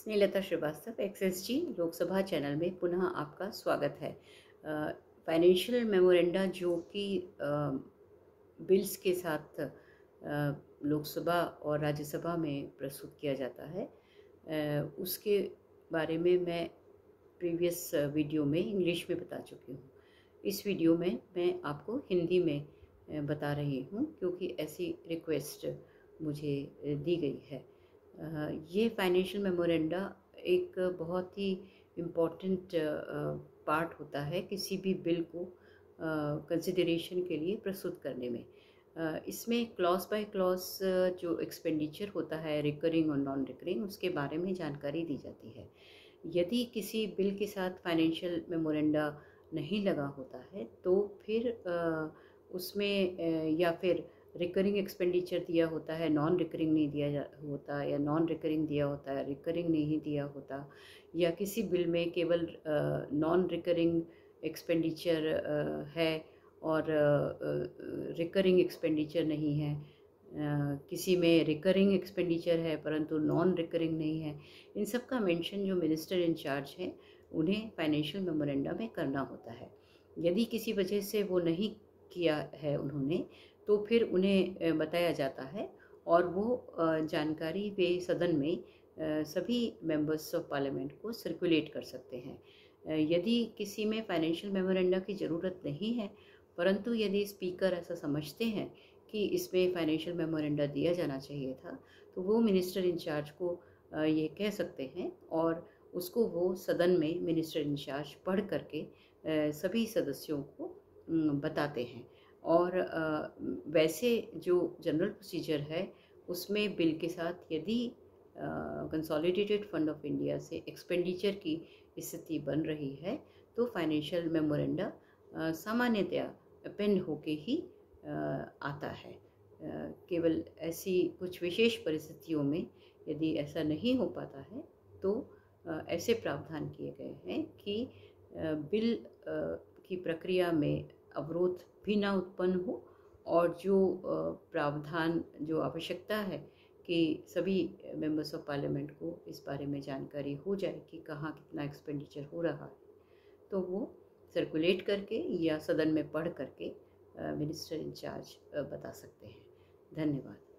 Snehlata Srivastava एक्सएसजी Lok Sabha channel में पुनः आपका स्वागत है। फाइनेंशियल मेमोरेंडा जो कि बिल्स के साथ लोकसभा और राज्यसभा में प्रस्तुत किया जाता है, उसके बारे में मैं प्रीवियस वीडियो में इंग्लिश में बता चुकी हूँ। इस वीडियो में मैं आपको हिंदी में बता रही हूँ क्योंकि ऐसी रिक्वेस्ट मुझे दी गई है। ये फाइनेंशियल मेमोरेंडा एक बहुत ही इम्पॉर्टेंट पार्ट होता है किसी भी बिल को कंसिडरेशन के लिए प्रस्तुत करने में। इसमें क्लॉज बाय क्लॉज जो एक्सपेंडिचर होता है रिकरिंग और नॉन रिकरिंग, उसके बारे में जानकारी दी जाती है। यदि किसी बिल के साथ फाइनेंशियल मेमोरेंडा नहीं लगा होता है तो फिर उसमें या फिर रिकरिंग एक्सपेंडिचर दिया होता है, नॉन रिकरिंग नहीं दिया होता, या नॉन रिकरिंग दिया होता है, रिकरिंग नहीं दिया होता, या किसी बिल में केवल नॉन रिकरिंग एक्सपेंडिचर है और रिकरिंग एक्सपेंडिचर नहीं है, किसी में रिकरिंग एक्सपेंडिचर है परंतु नॉन रिकरिंग नहीं है। इन सब का मेंशन जो मिनिस्टर इंचार्ज हैं उन्हें फाइनेंशियल मेमोरेंडा में करना होता है। यदि किसी वजह से वो नहीं किया है उन्होंने, तो फिर उन्हें बताया जाता है और वो जानकारी वे सदन में सभी मेंबर्स ऑफ पार्लियामेंट को सर्कुलेट कर सकते हैं। यदि किसी में फाइनेंशियल मेमोरेंडा की ज़रूरत नहीं है परंतु यदि स्पीकर ऐसा समझते हैं कि इसमें फाइनेंशियल मेमोरेंडा दिया जाना चाहिए था, तो वो मिनिस्टर इंचार्ज को ये कह सकते हैं और उसको वो सदन में मिनिस्टर इंचार्ज पढ़ करके सभी सदस्यों को बताते हैं। और वैसे जो जनरल प्रोसीजर है उसमें बिल के साथ यदि कंसोलिडेटेड फंड ऑफ इंडिया से एक्सपेंडिचर की स्थिति बन रही है तो फाइनेंशियल मेमोरेंडा सामान्यतया अपेंड होके ही आता है। केवल ऐसी कुछ विशेष परिस्थितियों में यदि ऐसा नहीं हो पाता है तो ऐसे प्रावधान किए गए हैं कि बिल की प्रक्रिया में अवरोध भी ना उत्पन्न हो और जो प्रावधान जो आवश्यकता है कि सभी मेंबर्स ऑफ पार्लियामेंट को इस बारे में जानकारी हो जाए कि कहाँ कितना एक्सपेंडिचर हो रहा है, तो वो सर्कुलेट करके या सदन में पढ़ करके मिनिस्टर इंचार्ज बता सकते हैं। धन्यवाद।